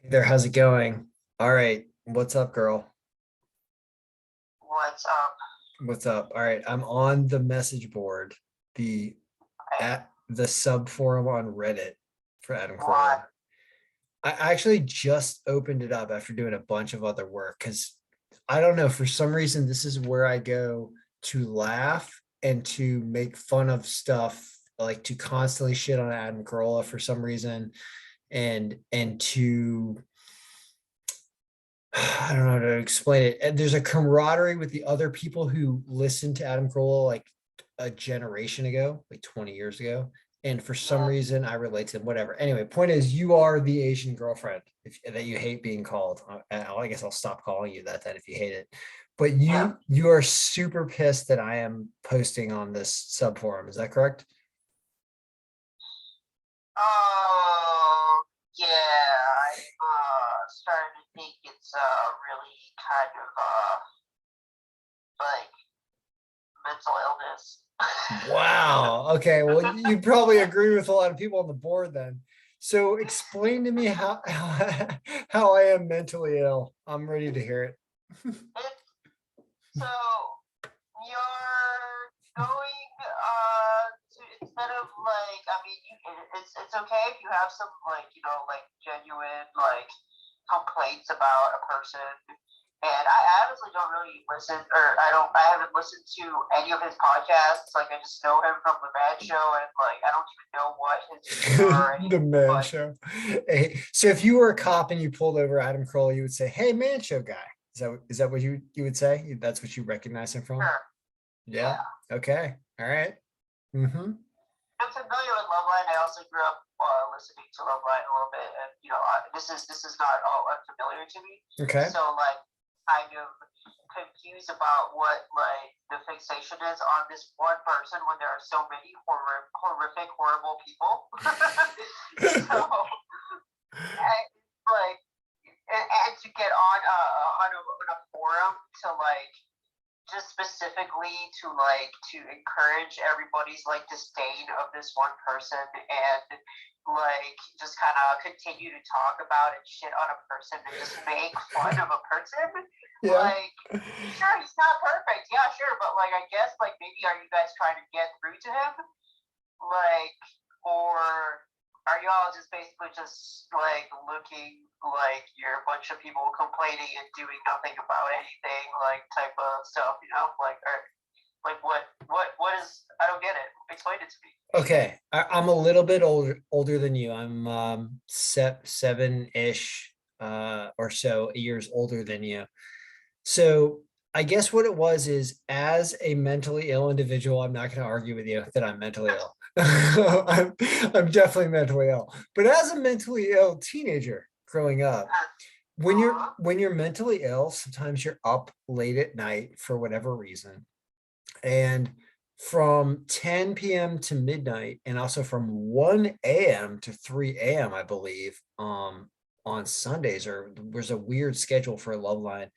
Hey there, how's it going? All right, what's up, girl? What's up? What's up? All right, I'm on the message board, the Hey, at the sub forum on Reddit for Adam why? Carolla. I actually just opened it up after doing a bunch of other work because I don't know, for some reason, this is where I go to laugh and to make fun of stuff, like to constantly shit on Adam Carolla for some reason, and to I don't know how to explain it. And there's a camaraderie with the other people who listened to Adam Carolla like a generation ago, like 20 years ago. And for some Yeah, reason, I relate to them, whatever. Anyway, point is, you are the Asian girlfriend that you hate being called. I guess I'll stop calling you that then if you hate it. But yeah. you are super pissed that I am posting on this sub forum. Is that correct? Oh, yeah. I'm starting to think it's really kind of like mental illness. Wow. Okay. Well, you probably agree with a lot of people on the board then. So explain to me how I am mentally ill. I'm ready to hear it. It, so you're going to, instead of like, I mean, it's okay if you have some like like genuine like complaints about a person. And I honestly don't really listen, or I haven't listened to any of his podcasts. Like, I just know him from the Mad Show, and like, I don't even know what his humor or The anything. man But show. Hey, so if you were a cop and you pulled over Adam Carolla, you would say, "Hey, man show guy." Is that what you would say? That's what you recognize him from? sure, Yeah. yeah, Okay. All right. Mm-hmm. I'm familiar with Loveline. I also grew up listening to Loveline a little bit, and this is not all unfamiliar to me. Okay. So like, kind of confused about what like the fixation is on this one person when there are so many horrific, horrible people. So I, like, and to get on a forum to like just specifically to encourage everybody's like disdain of this one person and like just kind of continue to talk about and shit on a person and just make fun of a person. Yeah. Like, sure, he's not perfect, yeah, sure, but like, I guess like maybe are you guys trying to get through to him, like, or are y'all just basically just like looking like you're a bunch of people complaining and doing nothing about anything, like type of stuff, like, or like what is, I don't get it. Explain it to me. Okay, I'm a little bit older than you. I'm 7-ish or so years older than you. So I guess what it was is, as a mentally ill individual, I'm not going to argue with you that I'm mentally ill. I'm definitely mentally ill. But as a mentally ill teenager growing up, Uh, when you're mentally ill, sometimes you're up late at night for whatever reason. And from 10 p.m. to midnight, and also from 1 a.m. to 3 a.m., I believe, on Sundays, or there's a weird schedule for a love line.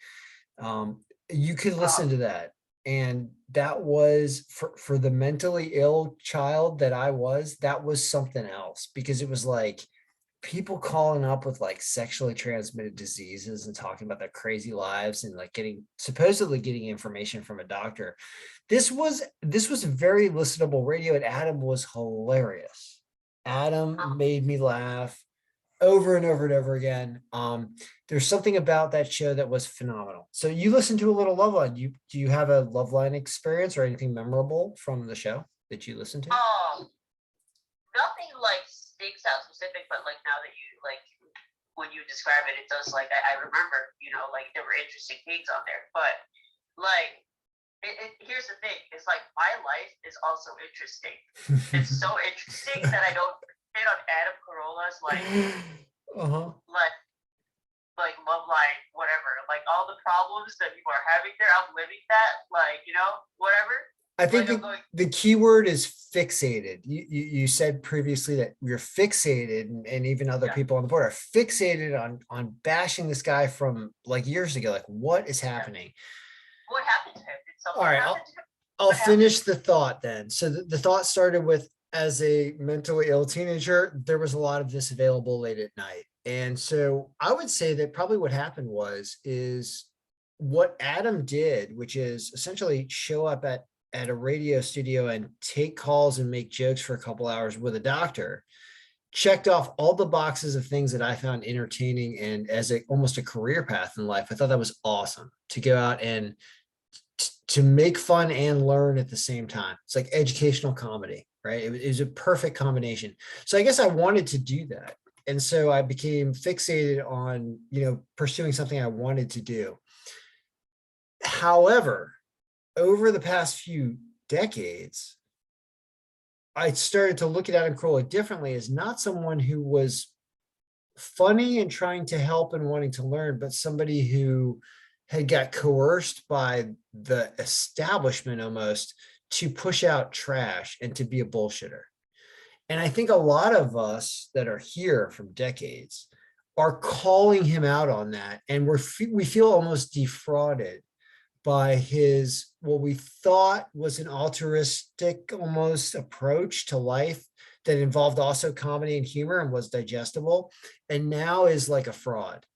You could uh, listen to that. And that was for the mentally ill child that I was, that was something else, because it was like people calling up with like sexually transmitted diseases and talking about their crazy lives and like supposedly getting information from a doctor. This was very listenable radio, and Adam was hilarious. Adam made me laugh over and over and over again. There's something about that show that was phenomenal. So you listen to a little Loveline. Do you have a Loveline experience or anything memorable from the show that you listen to? um, nothing like sticks out specific, but like now that you like when you describe it, it does like I remember, like there were interesting things on there, but like here's the thing: it's like my life is also interesting. It's so interesting that I don't fit on Adam Carolla's Uh-huh. like love line, whatever. Like all the problems that you are having there, I'm living that, like, whatever. I think Like I'm the, going, the key word is fixated. You said previously that you're fixated, and even other yeah. people on the board are fixated on bashing this guy from like years ago. Like, what is Yeah. happening? What happened to him? Did All something right, happen to him? I'll What happened? finish the thought then. So the thought started with, as a mentally ill teenager, there was a lot of this available late at night. And so I would say that probably what happened is what Adam did, which is essentially show up at a radio studio and take calls and make jokes for a couple hours with a doctor, checked off all the boxes of things that I found entertaining and as almost a career path in life. I thought that was awesome to go out and to make fun and learn at the same time. It's like educational comedy, right? It was a perfect combination. So I guess I wanted to do that. And so I became fixated on, pursuing something I wanted to do. However, over the past few decades, I started to look at Adam Carolla differently as not someone who was funny and trying to help and wanting to learn, but somebody who had got coerced by the establishment almost to push out trash and to be a bullshitter. And I think a lot of us that are here from decades are calling him out on that. And we feel almost defrauded by his, what we thought was an altruistic almost approach to life that involved also comedy and humor and was digestible, and now is like a fraud.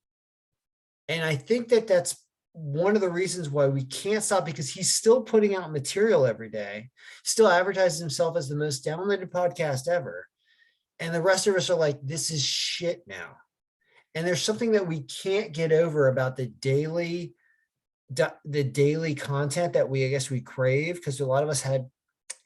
And I think that that's one of the reasons why we can't stop, because he's still putting out material every day, still advertises himself as the most downloaded podcast ever. And the rest of us are like, this is shit now. And there's something that we can't get over about the daily content that I guess we crave, because a lot of us had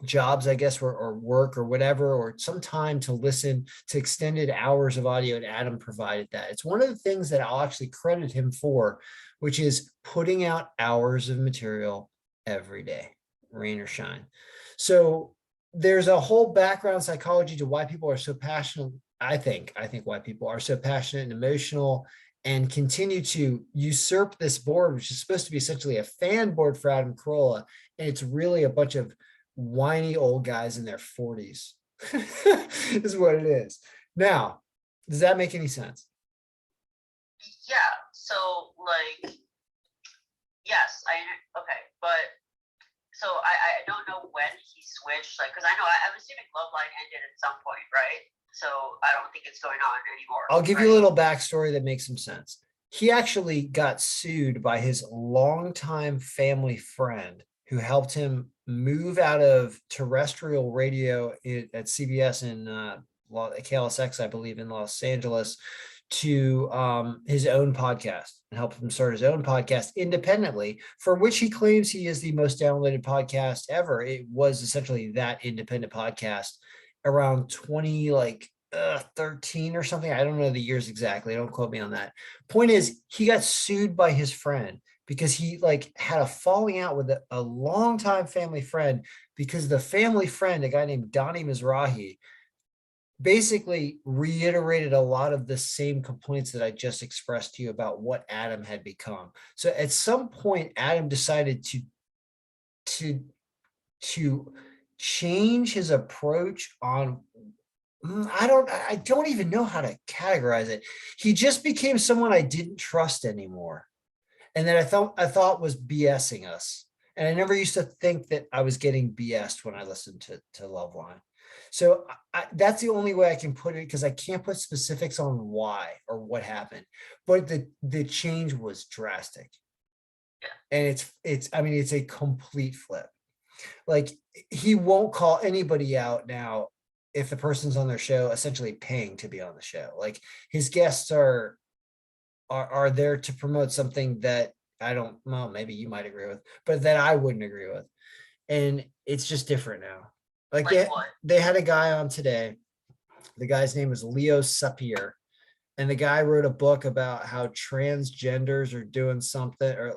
jobs, I guess, or work or whatever, or some time to listen to extended hours of audio, and Adam provided that. It's one of the things that I'll actually credit him for, which is putting out hours of material every day, rain or shine. So there's a whole background psychology to why people are so passionate. I think why people are so passionate and emotional and continue to usurp this board, which is supposed to be essentially a fan board for Adam Carolla. And it's really a bunch of whiny old guys in their 40s is what it is. Now, does that make any sense? Yeah. So like, yes, okay, but so I don't know when he switched, like, because I know I'm assuming Love Line ended at some point, right? So I don't think it's going on anymore. I'll give you a little backstory that makes some sense. He actually got sued by his longtime family friend who helped him move out of terrestrial radio at CBS in KLSX, I believe, in Los Angeles, to his own podcast, and help him start his own podcast independently, for which he claims he is the most downloaded podcast ever. It was essentially that independent podcast around 2013 or something. I don't know the years exactly. Don't quote me on that. Point is, he got sued by his friend because he had a falling out with a longtime family friend, because the family friend, a guy named Donnie Mizrahi, basically reiterated a lot of the same complaints that I just expressed to you about what Adam had become. So at some point, Adam decided to change his approach on, I don't even know how to categorize it. He just became someone I didn't trust anymore, and that I thought was BSing us. And I never used to think that I was getting BS'd when I listened to Loveline. So that's the only way I can put it, because I can't put specifics on why or what happened. But the change was drastic. And it's a complete flip. Like, he won't call anybody out now if the person's on their show essentially paying to be on the show. Like, his guests are there to promote something that maybe you might agree with, but that I wouldn't agree with. And it's just different now. Like they had a guy on today. The guy's name is Leo Sapir. And the guy wrote a book about how transgenders are doing something, or,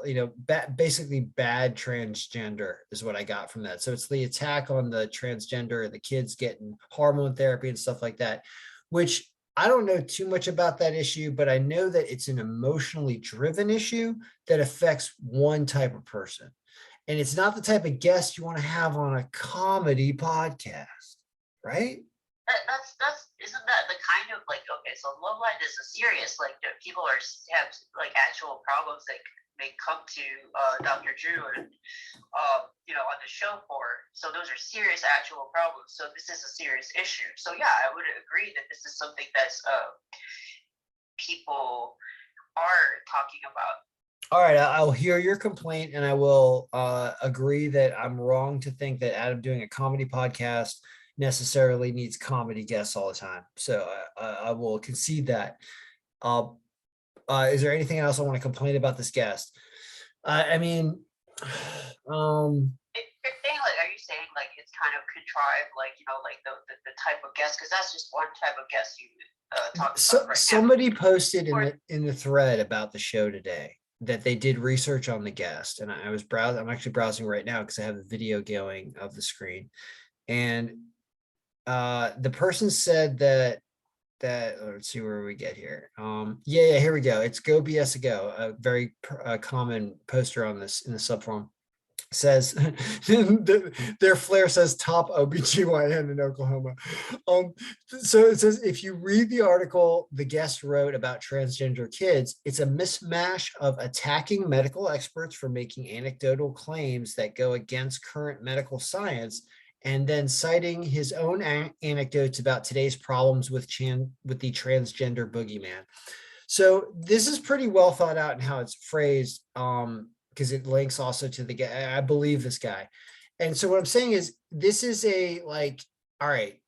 basically bad transgender is what I got from that. So it's the attack on the transgender and the kids getting hormone therapy and stuff like that, which I don't know too much about that issue, but I know that it's an emotionally driven issue that affects one type of person. And it's not the type of guest you want to have on a comedy podcast, right? That's isn't that the kind of, like, okay, so Love Line is a serious, like, people have like actual problems that may come to Dr. Drew and on the show for. So those are serious actual problems. So this is a serious issue. So yeah, I would agree that this is something that's people are talking about. All right, I'll hear your complaint, and I will agree that I'm wrong to think that Adam doing a comedy podcast necessarily needs comedy guests all the time. So I will concede that. Is there anything else I want to complain about this guest? I mean, You're saying, like, are you saying like it's kind of contrived, like, you know, like the type of guest, because that's just one type of guest you talk about right somebody posted in the thread about the show today that they did research on the guest, and I was browsing. I'm actually browsing right now because I have the video going of the screen, and the person said that let's see where we get here. Yeah, here we go. It's Go BS Go, a very common poster on this in the subforum. Says their flair says top OBGYN in Oklahoma. So it says, if you read the article the guest wrote about transgender kids, it's a mismatch of attacking medical experts for making anecdotal claims that go against current medical science, and then citing his own anecdotes about today's problems with the transgender boogeyman. So this is pretty well thought out in how it's phrased, because it links also to the guy. I believe this guy. And so what I'm saying is, this is a, like, all right,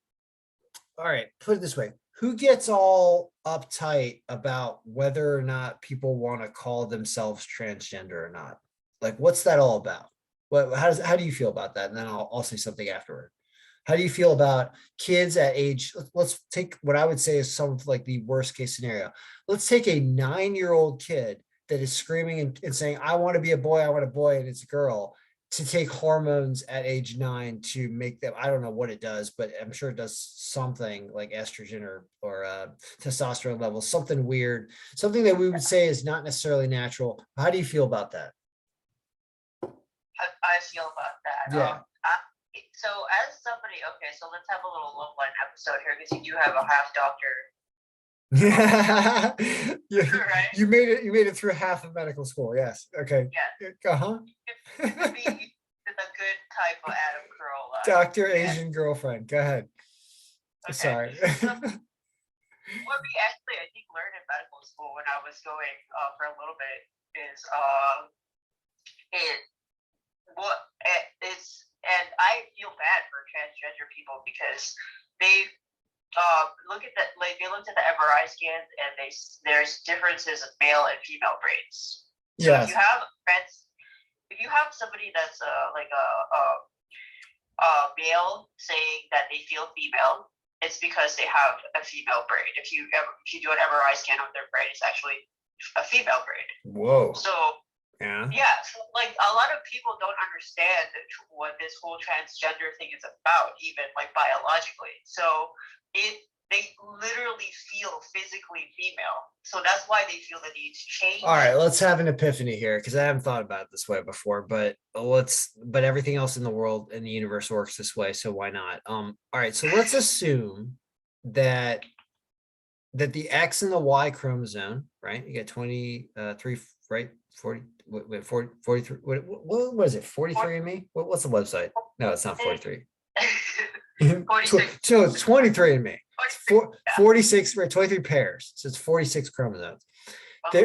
put it this way. Who gets all uptight about whether or not people want to call themselves transgender or not? Like, what's that all about? How do you feel about that? And then I'll say something afterward. How do you feel about kids at age, let's take what I would say is some of like the worst case scenario. Let's take a 9-year-old kid that is screaming and saying, I want to be a boy, I want a boy, and it's a girl, to take hormones at age 9 to make them, I don't know what it does, but I'm sure it does something like estrogen or testosterone levels, something weird, something that we would say is not necessarily natural. How do you feel about that? I feel about that. Yeah. So as somebody, okay, so let's have a little love line episode here, because you do have a half doctor. Right? You made it through half of medical school. Yes. Okay. Yeah. Uh-huh. Be the good type of Adam Carolla. Dr. Asian girlfriend. Go ahead. Okay. Sorry. So, what we actually, I think, learned in medical school when I was going for a little bit is and I feel bad for transgender people, because they look at that, like, they looked at the MRI scans, and there's differences of male and female brains. So yes. If you have somebody that's like a male saying that they feel female, it's because they have a female brain. If you do an MRI scan of their brain, it's actually a female brain. Whoa. So yeah, so like a lot of people don't understand what this whole transgender thing is about, even like biologically. So they literally feel physically female. So that's why they feel the need to change. All right, let's have an epiphany here, because I haven't thought about it this way before, but everything else in the world and the universe works this way, so why not? All right, so let's assume that the X and the Y chromosome, right? You get 23, right? 40, 43. What is it? 43 in me? What's the website? No, it's not 43. 46. So it's 23 in me. 46, right? 23 pairs. So it's 46 chromosomes.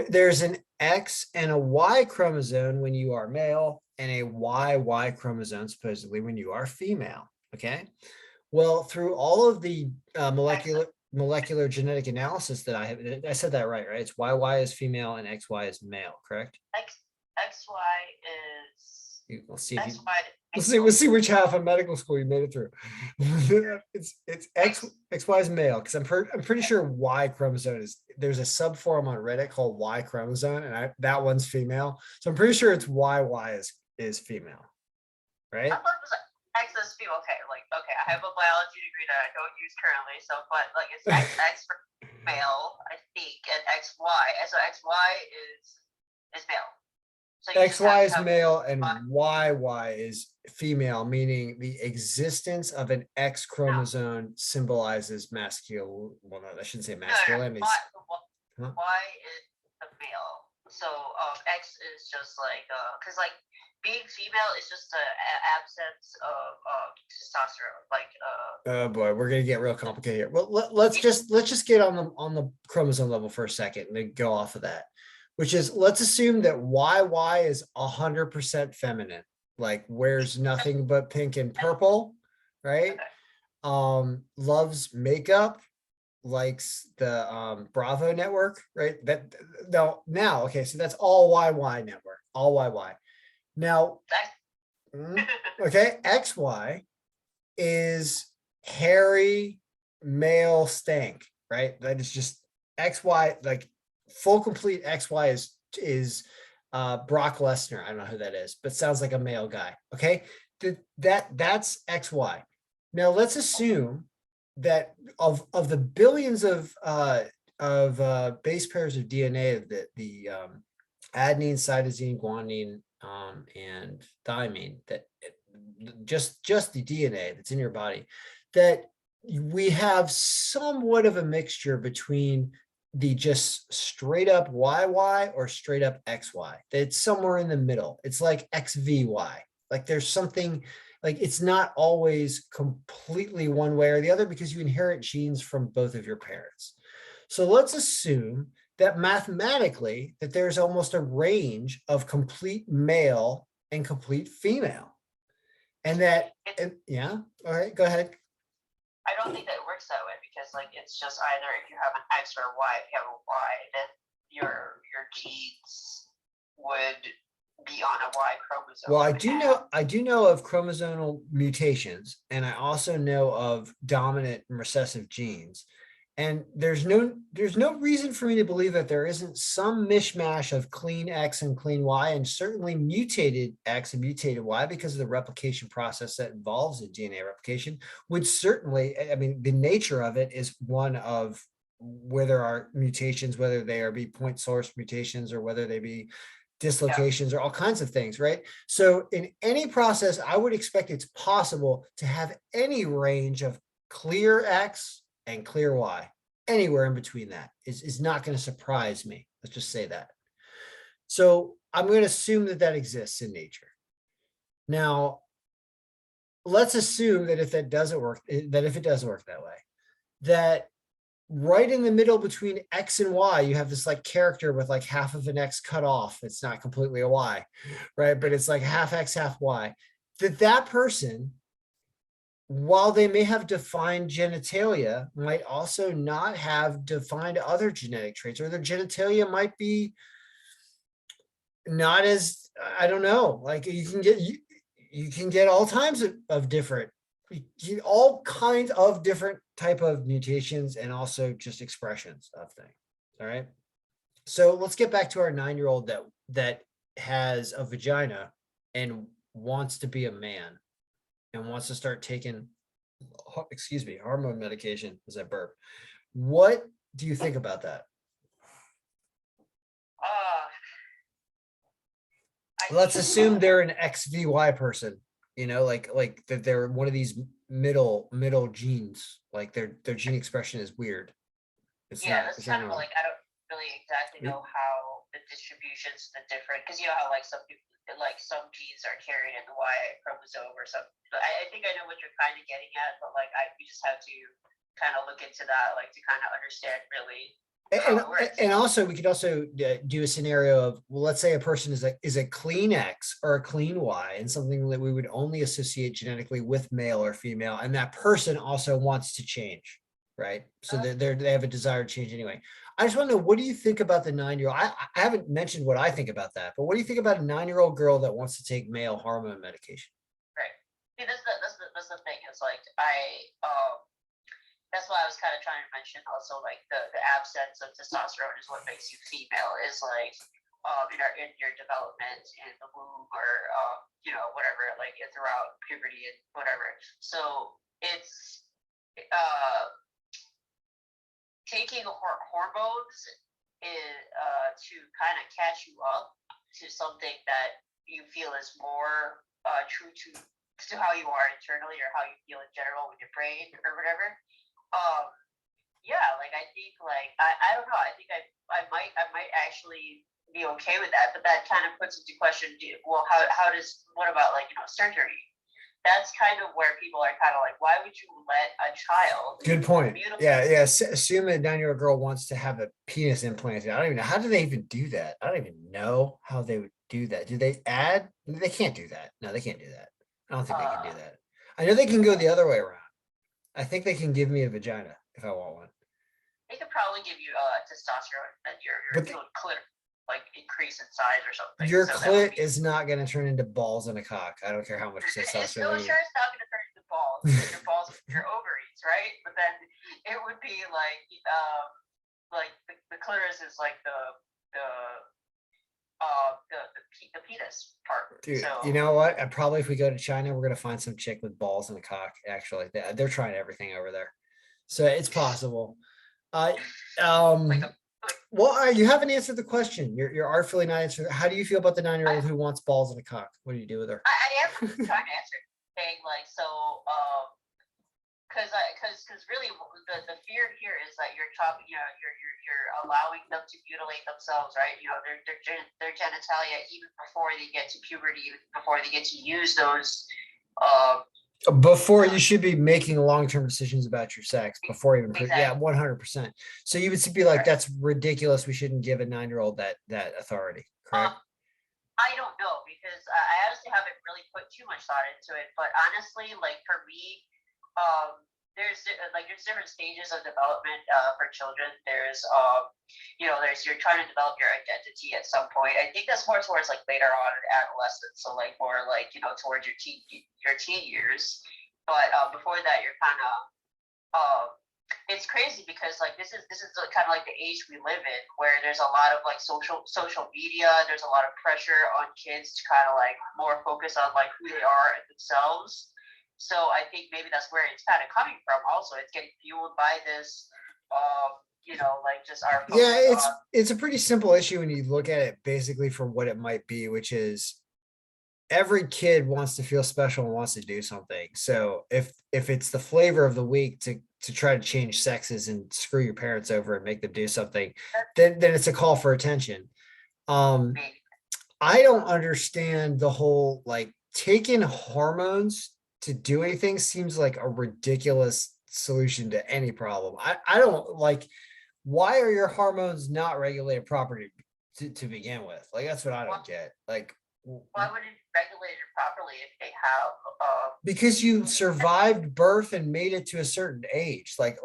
There's an X and a Y chromosome when you are male, and a YY chromosome supposedly when you are female. Okay. Well, through all of the molecular genetic analysis that I said that right? It's YY is female and XY is male, correct? XY is. We'll see. We'll see which half of medical school you made it through. it's XY is male, because I'm pretty sure Y chromosome is. There's a subforum on Reddit called Y chromosome, and that one's female. So I'm pretty sure it's YY is female, right? X is female. Okay, I have a biology degree that I don't use currently, so but like it's X for male, I think, and XY. So XY is male. So XY is male and YY is female, meaning the existence of an X chromosome symbolizes masculine. Well, no, I shouldn't say masculine. Y is the male. So X is just like because like being female is just the absence of testosterone. Like, Oh boy, we're gonna get real complicated here. Well, let's just get on the chromosome level for a second and then go off of that, which is, let's assume that YY is 100% feminine, like wears nothing but pink and purple, right? Loves makeup, likes the Bravo network, right? That no, now okay, so that's all YY network, all YY. Now, okay, XY is hairy male stank, right? That is just XY, like full complete XY is Brock Lesnar. I don't know who that is, but sounds like a male guy. Okay, that's XY. Now let's assume that of the billions of base pairs of DNA, that the adenine, cytosine, guanine, and thymine, that just the DNA that's in your body, that we have somewhat of a mixture between the just straight up YY or straight up XY. It's somewhere in the middle. It's like XVY. Like there's something, like it's not always completely one way or the other, because you inherit genes from both of your parents. So let's assume that mathematically that there's almost a range of complete male and complete female. And that, and yeah, all right, go ahead. I don't think that it works that way, because like it's just either if you have an X or a Y. If you have a Y, then your genes would be on a Y chromosome. Well, I do know of chromosomal mutations, and I also know of dominant and recessive genes. And there's no reason for me to believe that there isn't some mishmash of clean X and clean Y, and certainly mutated X and mutated Y, because of the replication process that involves in DNA replication, would certainly, I mean, the nature of it is one of where there are mutations, whether they are be point source mutations or whether they be dislocations or all kinds of things, right? So in any process, I would expect it's possible to have any range of clear X and clear Y. Anywhere in between that is not going to surprise me. Let's just say that. So I'm going to assume that that exists in nature. Now, let's assume that if that doesn't work, that if it does work that way, that right in the middle between X and Y, you have this like character with like half of an X cut off. It's not completely a Y, right? But it's like half X, half Y. That person, while they may have defined genitalia, might also not have defined other genetic traits, or their genitalia might be not as, I don't know, like you can get all kinds of different, all kinds of different type of mutations, and also just expressions of things. All right. So let's get back to our 9-year-old that has a vagina and wants to be a man and wants to start taking, excuse me, hormone medication as I burp. What do you think about that? Let's assume they're an XVY person, you know, like that they're one of these middle genes, like their gene expression is weird. It's that's kind of like, I don't really exactly know how the distributions, the different, because you know how like some people, like some genes are carried in the Y chromosome or something. I think I know what you're kind of getting at, but like we just have to kind of look into that, like to kind of understand really. And also we could also do a scenario of, well, let's say a person is a clean X or a clean Y, and something that we would only associate genetically with male or female, and that person also wants to change, right? So they have a desire to change anyway. I just want to know, what do you think about the 9-year-old? I haven't mentioned what I think about that, but what do you think about a 9-year-old girl that wants to take male hormone medication? Right. See, that's the thing. It's like that's why I was kind of trying to mention also, like the absence of testosterone is what makes you female, is like in your development in the womb, or you know, whatever, like throughout puberty and whatever. So it's taking hormones to kind of catch you up to something that you feel is more true to how you are internally, or how you feel in general with your brain or whatever. yeah, like I think like I don't know. I think I might actually be okay with that, but that kind of puts into question. Well, how does what about like surgery? That's kind of where people are kind of like, why would you let a child, Good a point. beautiful, Yeah, yeah. Assume a 9-year-old girl wants to have a penis implanted. I don't even know. How do they even do that? I don't even know how they would do that. Do they add? They can't do that. No, they can't do that. I don't think they can do uh, that. I know they can go the other way around. I think they can give me a vagina if I want one. they could probably give you testosterone and But your clit like increase in size or something. your So that would clit be. is not going to turn into balls and a cock. I don't care how much It's testosterone still they sure give. it's not going to turn into balls because your balls are your ovaries, right? But then it would be like the clitoris is like the the penis part. Dude, you So know what? Probably if we go to China, we're gonna find some chick with balls and a cock. Actually, they're trying everything over there, so it's possible. Uh, like um, well, you haven't answered the question. You're artfully not answering. How do you feel about the 9-year-old who wants balls and a cock? What do you do with her? I am trying to answer saying like so because really the fear here is that you're chopping you're allowing them to mutilate themselves, right? Their genitalia even before they get to puberty, even before they get to use those um Before you should be making long-term decisions about your sex before even, yeah, exactly 100%. So you would be like, right. that's ridiculous. We shouldn't give a 9-year-old that authority, correct? I don't know because I honestly haven't really put too much thought into it. But honestly, like for me, there's different stages of development for children. There's you're trying to develop your identity at some point. I think that's more towards like later on in adolescence, so like more like towards your teen years. But before that, you're kind of um, it's crazy because like this is kind of like the age we live in where there's a lot of like social media. There's a lot of pressure on kids to kind of like more focus on like who they are and themselves. So I think maybe that's where it's kind of coming from. Also, it's getting fueled by this like just our Yeah, focus on. it's a pretty simple issue when you look at it basically for what it might be, which is every kid wants to feel special and wants to do something. So if it's the flavor of the week to try to change sexes and screw your parents over and make them do something, then it's a call for attention. Um, I don't understand the whole like taking hormones to do anything seems like a ridiculous solution to any problem. I don't like, why are your hormones not regulated properly to begin with? Like that's what I don't get. Like Why would it be regulated properly if they have because you survived birth and made it to a certain age. Like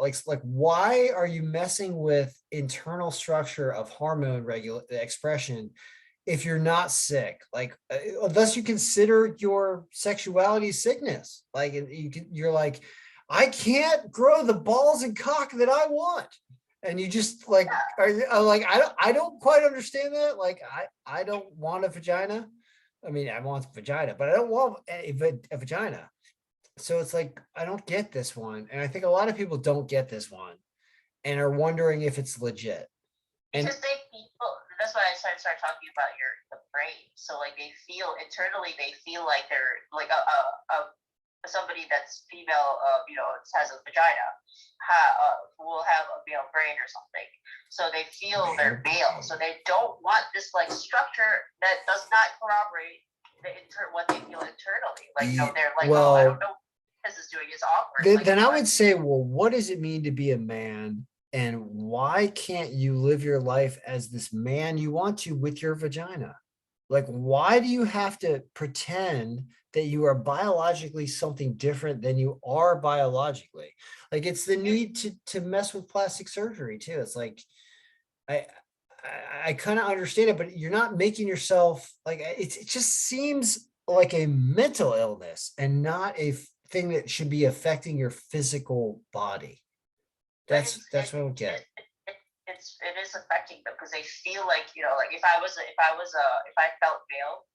why are you messing with internal structure of hormone expression if you're not sick? Like unless you consider your sexuality sickness, like you're like, I can't grow the balls and cock that I want, and you just like are like, I don't quite understand that. Like I don't want a vagina. I mean, I want a vagina, but I don't want a vagina. So it's like, I don't get this one. And I think a lot of people don't get this one and are wondering if it's legit. And because they people. That's why I started talking about the brain. So like they feel internally, they feel like they're like a somebody that's female, has a vagina, will have a male brain or something. So they feel they're male. So they don't want this like structure that does not corroborate what they feel internally. Like they're like, oh, I don't know what this is doing. It's awkward. Then I would say, well, what does it mean to be a man? And why can't you live your life as this man you want to with your vagina? Like, why do you have to pretend that you are biologically something different than you are biologically? Like, it's the need to mess with plastic surgery too. It's like, I I kind of understand it, but you're not making yourself like, it just seems like a mental illness and not a thing that should be affecting your physical body. That's what I don't get. It is affecting them because they feel like like if I felt male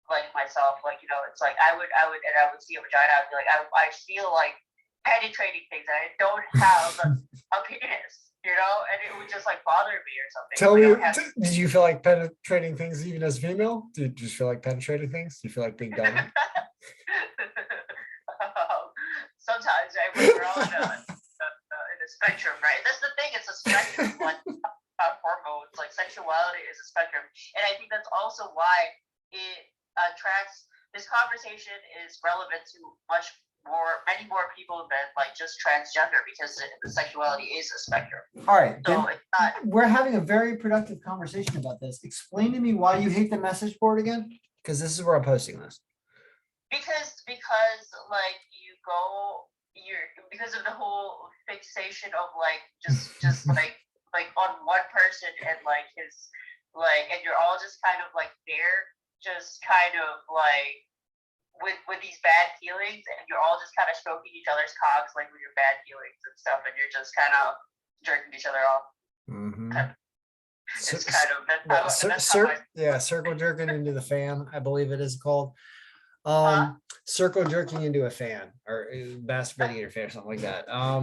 like myself, like it's like I would see a vagina, I'd be like I feel like penetrating things and I don't have a penis, and it would just like bother me or something. Tell Like, me, did you feel like penetrating things even as female? Did you feel like penetrating things? Do you feel like being done? Sometimes when we're all in a spectrum, right? That's the thing. It's a spectrum. Like hormones, like sexuality is a spectrum, and I think that's also why it attracts. This conversation is relevant to many more people than like just transgender, because the sexuality is a spectrum. All right, So then it's not. we're having a very productive conversation about this. Explain to me why you hate the message board again, because this is where I'm posting this. Because like because of the whole fixation of like just like on one person and like his like, and you're all just kind of like there, just kind of like with these bad feelings, and you're all just kind of stroking each other's cocks like with your bad feelings and stuff, and you're just kind of jerking each other off. It's kind of circle jerking into the fan, I believe it is called. Circle jerking into a fan, or masturbating into a fan, or something like that. I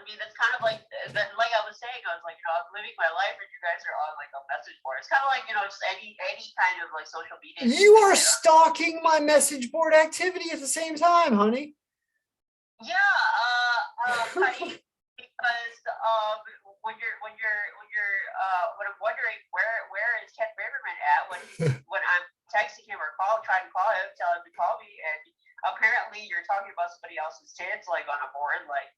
mean, that's kind of like I was saying, I was like, I'm living my life, and you guys are on like a message board. It's kind of like, just any kind of like social media. You are stalking my message board activity at the same time, honey. Yeah, honey, because when I'm wondering where is Ken Braverman at when I'm texting him or trying to call him, tell him to call me, and apparently you're talking about somebody else's tits like on a board, like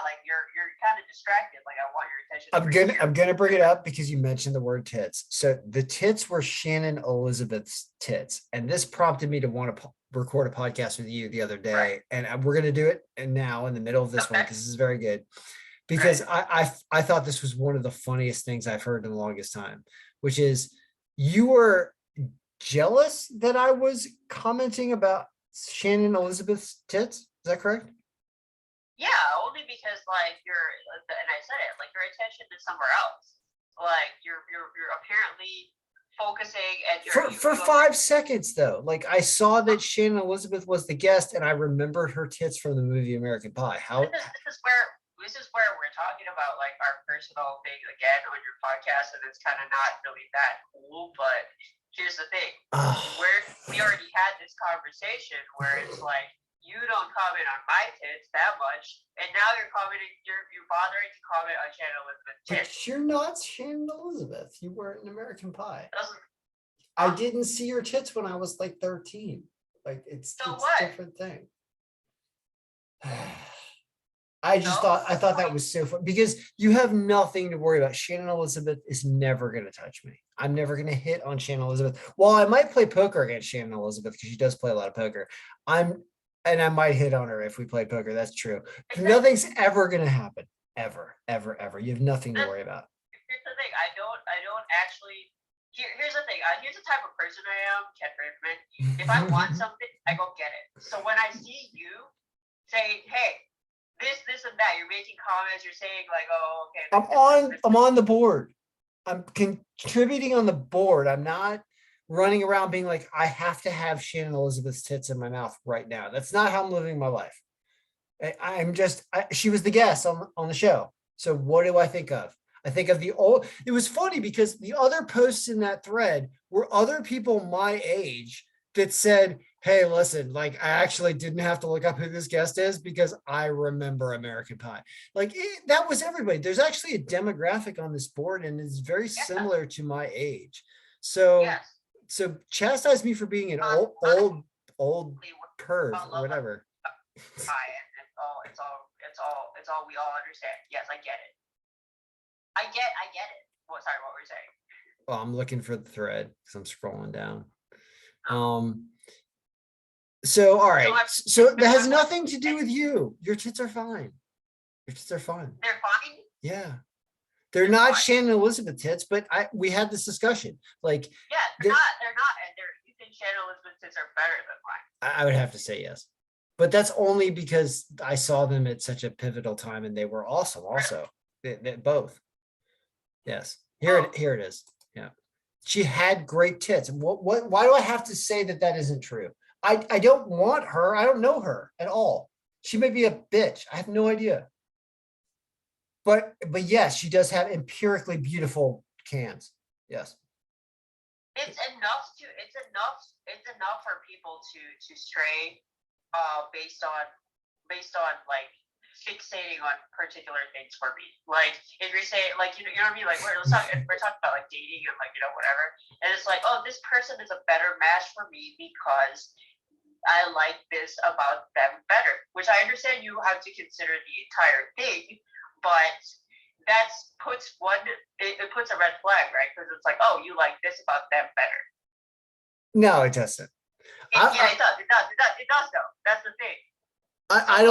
like you're kind of distracted, like I want your attention. I'm gonna bring it up because you mentioned the word tits. So the tits were Shannon Elizabeth's tits, and this prompted me to want to record a podcast with you the other day, and we're gonna do it and now in the middle of this one, because this is very good, because I thought this was one of the funniest things I've heard in the longest time, which is you were jealous that I was commenting about Shannon Elizabeth's tits. Is that correct? Yeah, only because like and I said it, like your attention is somewhere else. Like you're apparently focusing, and for 5 seconds though. Like I saw that Shannon Elizabeth was the guest, and I remembered her tits from the movie American Pie. This is where we're talking about like our personal thing again on your podcast, and it's kind of not really that cool, but here's the thing. Where we already had this conversation where it's like, you don't comment on my tits that much, and now you're bothering to comment on Shannon Elizabeth's tits. But you're not Shannon Elizabeth. You weren't in American Pie. I didn't see your tits when I was like 13. Like it's a different thing. I thought that was so fun, because you have nothing to worry about. Shannon Elizabeth is never going to touch me. I'm never going to hit on Shannon Elizabeth. Well, I might play poker against Shannon Elizabeth, because she does play a lot of poker. And I might hit on her if we played poker. That's true. Nothing's ever going to happen. Ever. You have nothing to worry about. Here's the thing. I don't actually. Here's the thing. Here's the type of person I am, Ken Braverman. If I want something, I go get it. So when I see you saying, hey, this and that, you're making comments, you're saying like, oh, okay. I'm on the board. I'm contributing on the board. I'm not running around being like, I have to have Shannon Elizabeth's tits in my mouth right now. That's not how I'm living my life. She was the guest on the show. So what do I think of? I think of it was funny because the other posts in that thread were other people my age that said, hey, listen, like I actually didn't have to look up who this guest is because I remember American Pie. Like that was everybody. There's actually a demographic on this board, and it's very similar to my age. So chastise me for being an old perv or whatever. It's all we all understand. Yes, I get it. I get it. What were you saying? Well, I'm looking for the thread because I'm scrolling down. So all right. So that has nothing to do with you. Your tits are fine. They're fine. Yeah. They're not Shannon Elizabeth tits, but we had this discussion. Like they're not, and you think Shannon Elizabeth tits are better than mine. I would have to say yes. But that's only because I saw them at such a pivotal time, and they were awesome also. They both. Yes. Here it is. Yeah. She had great tits. Why do I have to say that isn't true? I don't want her. I don't know her at all. She may be a bitch. I have no idea. But yes, she does have empirically beautiful cans. Yes. It's enough for people to stray based on like fixating on particular things for me. Like if you're saying like you know what I mean, like we're talking about like dating and like whatever, and it's like, oh, this person is a better match for me because I like this about them better. Which I understand you have to consider the entire thing, but that's puts it puts a red flag, right? Because it's like, oh, you like this about them better. No, it doesn't. It does though. That's the thing. I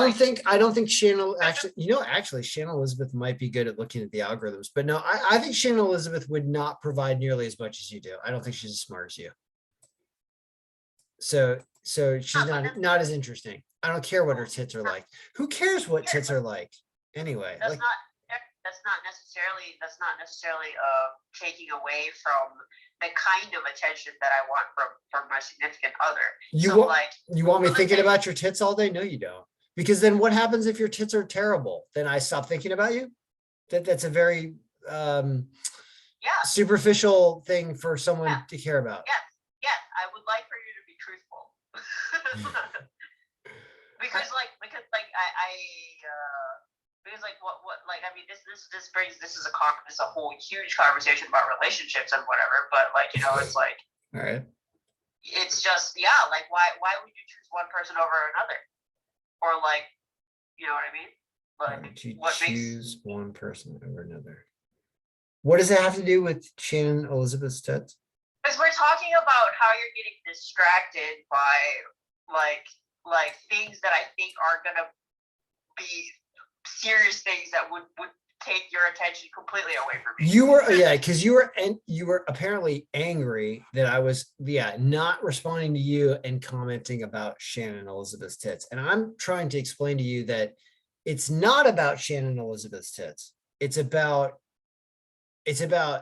don't think Shannon actually Shannon Elizabeth might be good at looking at the algorithms, but no, I think Shannon Elizabeth would not provide nearly as much as you do. I don't think she's as smart as you. So she's not as interesting. I don't care what her tits are like. Who cares what tits are like? Anyway, that's not necessarily taking away from the kind of attention that I want from my significant other. You want me thinking about your tits all day? No, you don't. Because then what happens if your tits are terrible? Then I stop thinking about you? That's a very superficial thing for someone to care about. Yes, I would like for you to be truthful. because this is a whole huge conversation about relationships and whatever, but it's like all right, it's just like why would you choose one person over another, or like, you know what I mean? Like, why would you choose one person over another? What does it have to do with Shannon Elizabeth's tits? Because we're talking about how you're getting distracted by like things that I think are gonna be serious things that would take your attention completely away from me. You were because you were apparently angry that I was not responding to you and commenting about Shannon Elizabeth's tits. And I'm trying to explain to you that it's not about Shannon Elizabeth's tits. It's about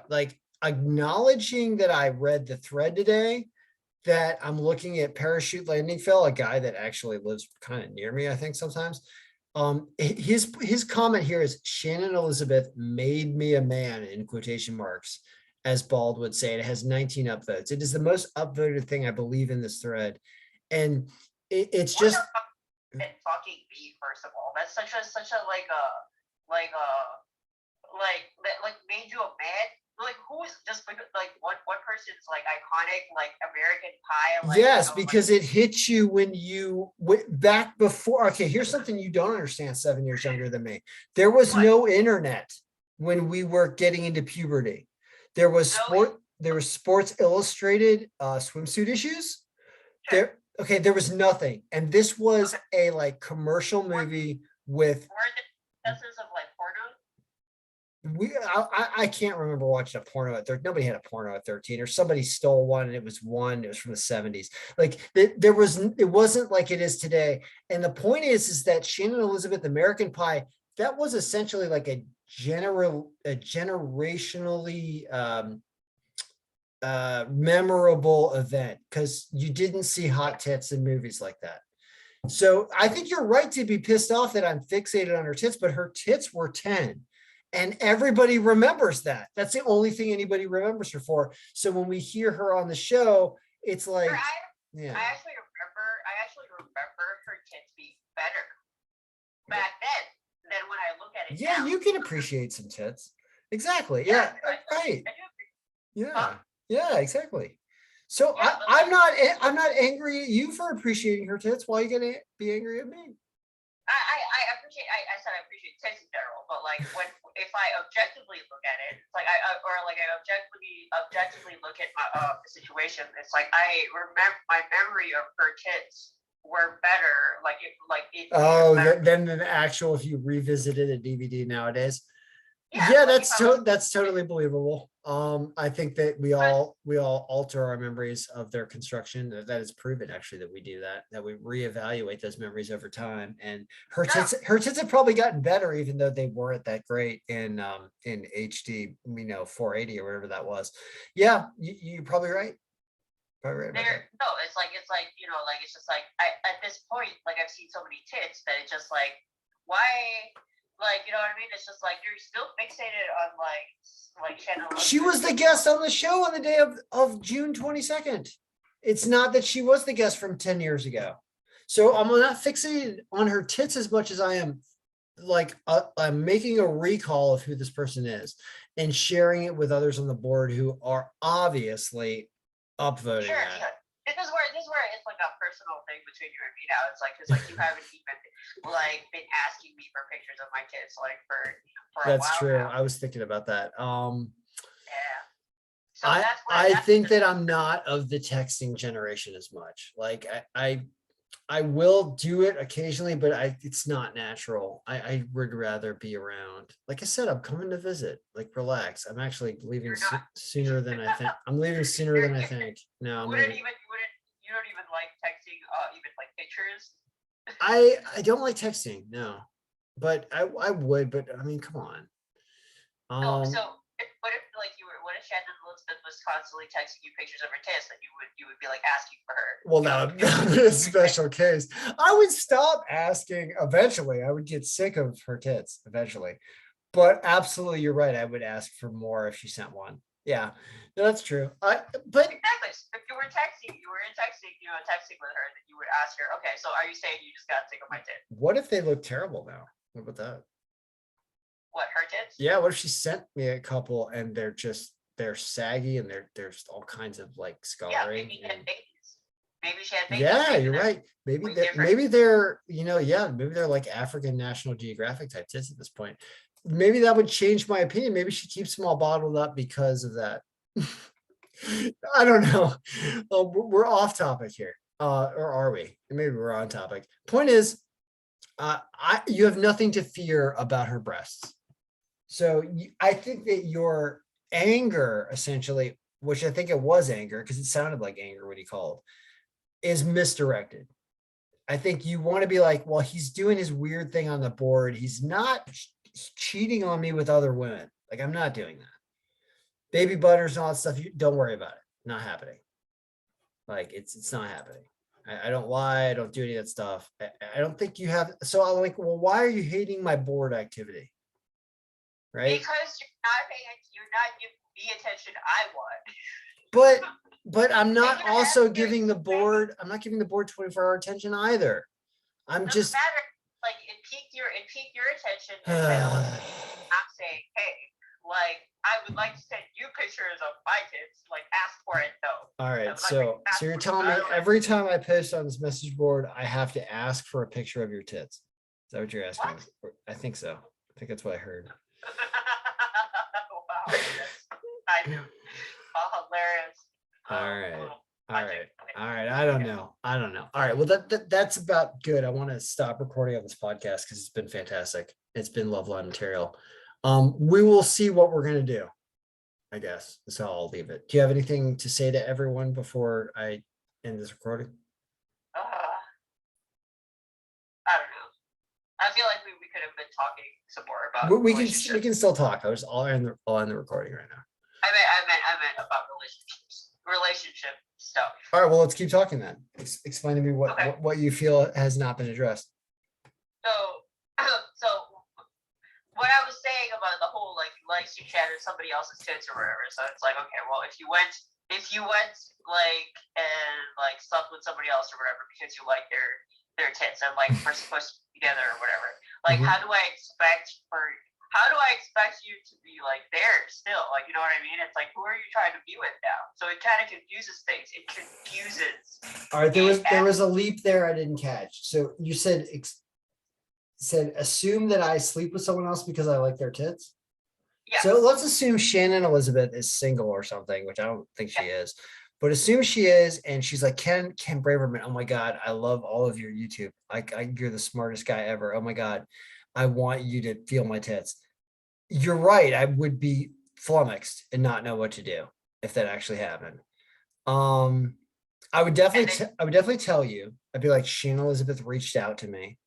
like acknowledging that I read the thread today, that I'm looking at Parachute Landing Phil, a guy that actually lives kind of near me, I think sometimes. His comment here is Shannon Elizabeth made me a man, in quotation marks, as Bald would say. It has 19 upvotes. It is the most upvoted thing I believe in this thread. And it's just fucking me, first of all. That's such a made you a man. Like, who's just like one person's like iconic like American Pie? Like, yes, because it hits you when you back before. Okay, here's something you don't understand. 7 years younger than me. There was no internet when we were getting into puberty. There was Sports Illustrated swimsuit issues. Sure. There was nothing, and this was a like commercial movie with. Were the successes of like porno? I can't remember watching a porno at 13. Nobody had a porno at 13, or somebody stole one and it was from the 70s. Like it wasn't like it is today. And the point is that Shannon Elizabeth American Pie, that was essentially like a generationally memorable event, because you didn't see hot tits in movies like that. So I think you're right to be pissed off that I'm fixated on her tits, but her tits were 10. And everybody remembers that. That's the only thing anybody remembers her for. So when we hear her on the show, it's like, I actually remember her tits being better back then than when I look at it. Yeah, now. You can appreciate some tits. Exactly. Yeah, right. Yeah, exactly. So I'm not angry at you for appreciating her tits. Why are you gonna be angry at me? I appreciate tits in general, but like if I objectively look at it, like I objectively look at the situation, it's like I remember my memory of her tits were better. Than the actual, if you revisited a DVD nowadays. Yeah, that's totally believable. I think that we all alter our memories of their construction. That is proven actually that we do that we reevaluate those memories over time. And her tits have probably gotten better, even though they weren't that great in HD, 480 or whatever that was. Yeah, you're probably right. No, it's like it's just like at this point, like I've seen so many tits that it's just like, why? Like, you know what I mean? It's just like you're still fixated on like Shannon. She was the guest on the show on the day of June 22nd. It's not that she was the guest from 10 years ago. So I'm not fixated on her tits as much as I am like I'm making a recall of who this person is and sharing it with others on the board who are obviously upvoting Sure, that. yeah. This is where it's like a personal thing between you and me now. It's like because like you haven't even like been asking me for pictures of my kids like for a That's while true. now. I was thinking about that. Yeah. So I that's where I that's think that I'm not of the texting generation as much. Like I will do it occasionally, but it's not natural. I would rather be around. Like I said, I'm coming to visit. Like relax. I'm actually leaving you're not sooner than I think. I'm leaving sooner you're than I you think. No, I'm wouldn't leaving. even you don't even like texting even like pictures. I don't like texting. No, but I would. But I mean, come on. No, so what if like you were what if Shannon Elizabeth was constantly texting you pictures of her tits that you would be like asking for her? Well, that would be a special case. I would stop asking eventually. I would get sick of her tits eventually. But absolutely, you're right. I would ask for more if she sent one. Yeah, no, that's true. But Exactly. If you were texting with her, then you would ask her, okay, so are you saying you just got sick of my tit? what if they look terrible now? What about that? What, her tits? Yeah, what if she sent me a couple and they're saggy and there's all kinds of like Yeah, scarring maybe she had and babies. Maybe she had babies. yeah, Maybe you're they're right. way different. Maybe they're, yeah, maybe they're like African National Geographic type tits at this point. Maybe that would change my opinion. Maybe she keeps them all bottled up because of that. I don't know. We're off topic here. Or are we? Maybe we're on topic. Point is, you have nothing to fear about her breasts. So I think that your anger, essentially, which I think it was anger because it sounded like anger what he called, is misdirected. I think you want to be like, well, he's doing his weird thing on the board. He's not cheating on me with other women. Like, I'm not doing that. Baby butters and all that stuff. You don't worry about it. Not happening. Like, it's not happening. I don't lie. I don't do any of that stuff. I don't think you have. So I'm like, well, why are you hating my board activity? Right. Because you're not giving me attention I want. But I'm not also giving the board, I'm not giving the board 24-hour attention either. I'm Doesn't just matter. Like it piqued your attention and said, I'm saying, hey, like I would like to send you pictures of my tits. Like ask for it though. all right. So you're telling me every time I post on this message board, I have to ask for a picture of your tits. Is that what you're asking? What? I think so. I think that's what I heard. Wow. I do. Hilarious. All right. I don't know. All right. Well, that's about good. I want to stop recording on this podcast because it's been fantastic. It's been Loveline material. We will see what we're gonna do. I guess that's how I'll leave it. Do you have anything to say to everyone before I end this recording? I don't know. I feel like we could have been talking some more about We can still talk. I'll end the recording right now. I meant about relationship stuff. All right. Well, let's keep talking then. Explain to me what you feel has not been addressed. So, so what I was saying about the whole like likes you shatter somebody else's tits or whatever. So it's like, okay, well, if you went like and like slept with somebody else or whatever because you like their tits and like we're supposed to be together or whatever. Like, how do I expect you to be like there still? Like, you know what I mean? It's like, who are you trying to be with now? So it kind of confuses things. It confuses. All right, there was a leap there I didn't catch. So you said assume that I sleep with someone else because I like their tits. Yes. So let's assume Shannon Elizabeth is single or something, which I don't think she is. But assume she is, and she's like, Ken Braverman, oh my God, I love all of your YouTube. You're the smartest guy ever. Oh my God, I want you to feel my tits. You're right. I would be flummoxed and not know what to do if that actually happened. I would definitely tell you. I'd be like, Shannon Elizabeth reached out to me.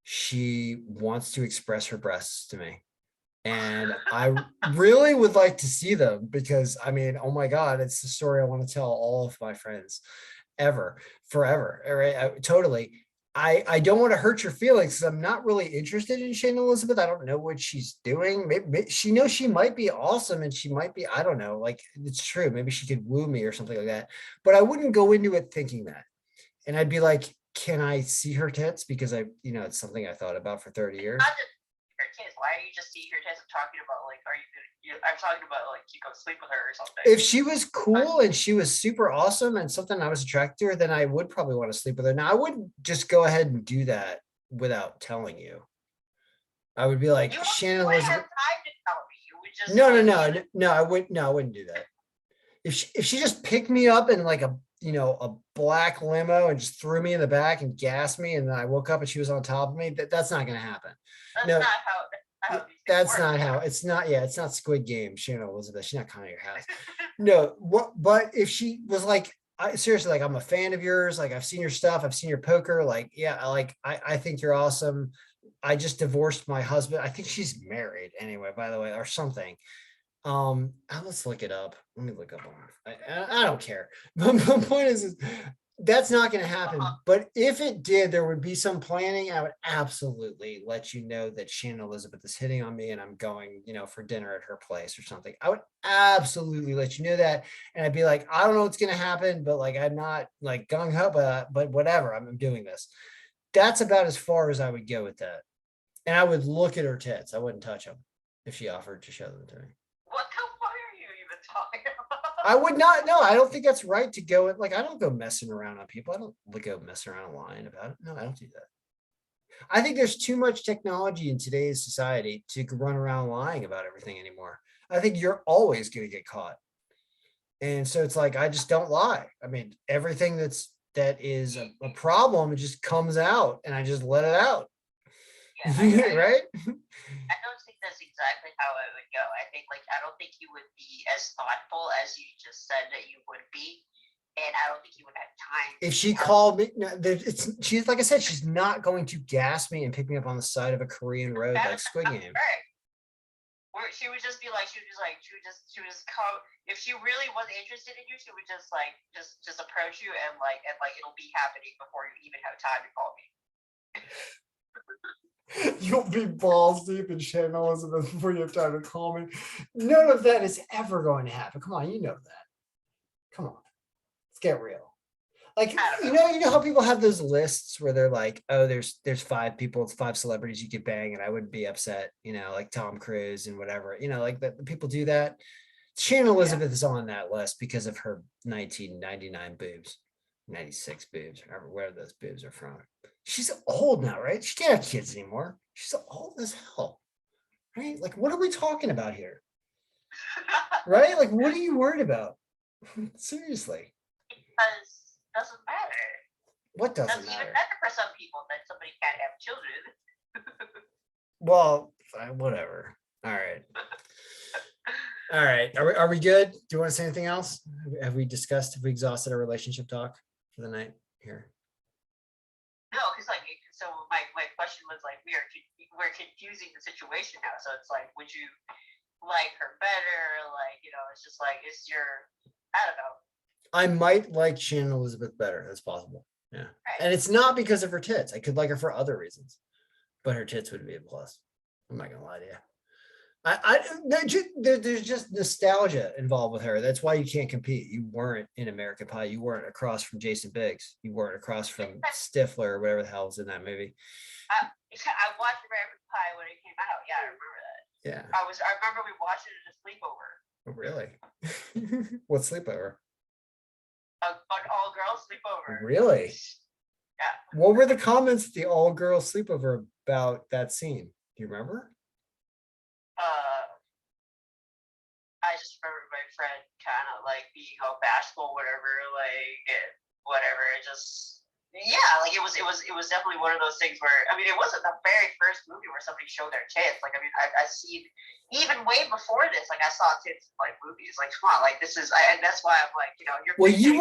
She wants to express her breasts to me. And I really would like to see them because I mean, oh my God, it's the story I want to tell all of my friends forever. All right. Totally. I don't want to hurt your feelings because I'm not really interested in Shannon Elizabeth. I don't know what she's doing. Maybe she knows she might be awesome and she might be, I don't know, like it's true. Maybe she could woo me or something like that. But I wouldn't go into it thinking that. And I'd be like, can I see her tits? Because it's something I thought about for 30 years. tits. Why are you just seeing her tits? I'm talking about like, are you gonna? I'm talking about like you go sleep with her or something. If she was cool and she was super awesome and something I was attracted to her, then I would probably want to sleep with her. Now I wouldn't just go ahead and do that without telling you. I would be like, You Shannon wouldn't Elizabeth. have time to tell me. You would just No, no, like, no, no. I wouldn't. No, I wouldn't do that. If she just picked me up in like a a black limo and just threw me in the back and gassed me, and then I woke up and she was on top of me, that's not going to happen. that's No, not how these things that's work. not how. It's not. Yeah, it's not Squid Game. Shannon Elizabeth. She's not coming to your house. No. What? But if she was like, I seriously, like, I'm a fan of yours. Like, I've seen your stuff. I've seen your poker. Like, yeah, I think you're awesome. I just divorced my husband. I think she's married anyway, by the way, or something. Let's look it up. Let me look up on. I don't care. But the point is that's not going to happen. But if it did, there would be some planning. I would absolutely let you know that Shannon Elizabeth is hitting on me and I'm going, for dinner at her place or something. I would absolutely let you know that. And I'd be like, I don't know what's going to happen, but like, I'm not like gung ho, but whatever, I'm doing this. That's about as far as I would go with that. And I would look at her tits. I wouldn't touch them if she offered to show them to me. What the fuck are you even talking about? I would not. No, I don't think that's right to go. Like, I don't go messing around on people. I don't go messing around lying about it. No, I don't do that. I think there's too much technology in today's society to run around lying about everything anymore. I think you're always going to get caught. And so it's like, I just don't lie. I mean, everything that is a problem, it just comes out and I just let it out. Yeah, right? I don't think that's exactly how it would go. I don't think you would be as thoughtful as you just said that you would be, and I don't think you would have time. If she called me, no, she's like I said, she's not going to gas me and pick me up on the side of a Korean road like Squid Game. Right. Where she would just be like, she would just come. If she really was interested in you, she would just approach you and it'll be happening before you even have time to call me. You'll be balls deep in Shannon Elizabeth before you have time to call me. None of that is ever going to happen. Come on, you know that. Come on, let's get real. Like, you know how people have those lists where they're like, oh, there's 5 people, it's 5 celebrities you could bang, and I wouldn't be upset. Like Tom Cruise and whatever. Like that. People do that. Shannon Elizabeth is on that list because of her 1999 boobs. 96 boobs, or where those boobs are from. She's old now, right? She can't have kids anymore. She's old as hell, right? Like, what are we talking about here? Right? Like, what are you worried about? Seriously. Because it doesn't matter. What doesn't matter? It's even better for some people that somebody can't have children. Well, whatever. All right. All right. Are we good? Do you want to say anything else? Have we exhausted our relationship talk for the night here? No, because so my question was like, we're confusing the situation now. So it's like, would you like her better? Like, it's just like, I don't know. I might like Shannon Elizabeth better. That's possible. Yeah. Right. And it's not because of her tits. I could like her for other reasons, but her tits would be a plus. I'm not gonna lie to you. There's just nostalgia involved with her. That's why you can't compete. You weren't in American Pie. You weren't across from Jason Biggs. You weren't across from Stifler or whatever the hell was in that movie. I watched American Pie when it came out. Yeah, I remember that. Yeah. I remember we watched it at a sleepover. Oh, really? What sleepover? An all-girls sleepover. Really? Yeah. What were the comments at the all-girls sleepover about that scene? Do you remember? I just remember my friend kind of like being all bashful, whatever, whatever. It just, it was definitely one of those things where, it wasn't the very first movie where somebody showed their tits. I've seen even way before this. I saw tits in movies. Come on, this is, and that's why I'm like, you're. Well, you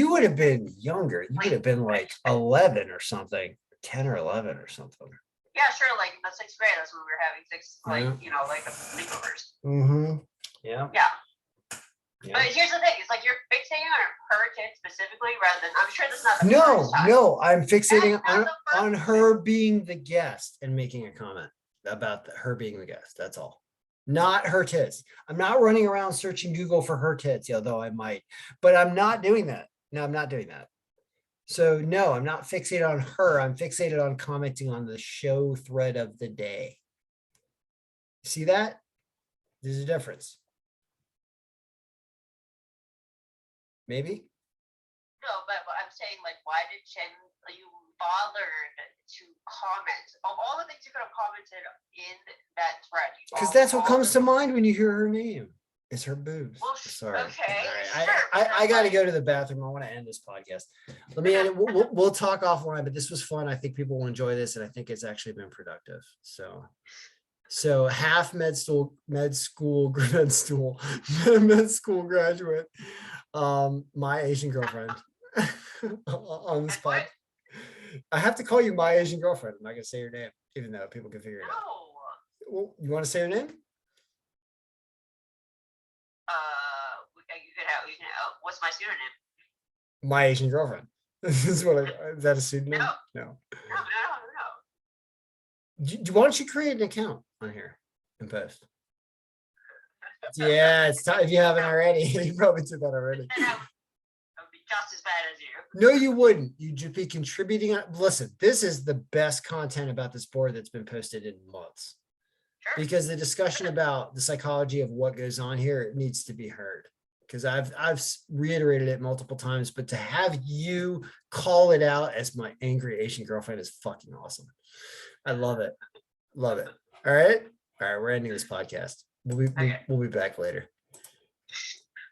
would have been younger. You would have been 11 or something, 10 or 11 or something. Yeah, sure. In the 6th grade, that's when we were having the sleepovers. Mm-hmm. Yeah. Yeah. But here's the thing: it's like you're fixating on her tits specifically, rather than. I'm sure that's not the first time. No, I'm fixating on her being the guest and making a comment about her being the guest. That's all. Not her tits. I'm not running around searching Google for her tits, although I might. But I'm not doing that. No, I'm not doing that. So no, I'm not fixated on her. I'm fixated on commenting on the show thread of the day. See that? There's a difference. Maybe? No, but I'm saying, like, why did you bothered to comment? Of all the things you could have commented in that thread. Because that's what comes to mind when you hear her name. It's her boobs. Well, sorry. okay, All right. sure, I got to go to the bathroom. I want to end this podcast. Let me end it. We'll talk offline, but this was fun. I think people will enjoy this, and I think it's actually been productive. So half med school graduate, my Asian girlfriend on this podcast. I have to call you my Asian girlfriend. I'm not gonna say your name, even though people can figure it out. Well, you want to say your name? You can what's my pseudonym? My Asian girlfriend. Is that a pseudonym? No. Why don't you create an account on here and post? Yeah, it's time if you haven't already. You probably did that already. I would be just as bad as you. No, you wouldn't. You'd just be contributing. Listen, this is the best content about this board that's been posted in months. Sure. Because the discussion about the psychology of what goes on here needs to be heard. Because I've reiterated it multiple times, but to have you call it out as my angry Asian girlfriend is fucking awesome. I love it. Love it. All right. We're ending this podcast. We'll be back later.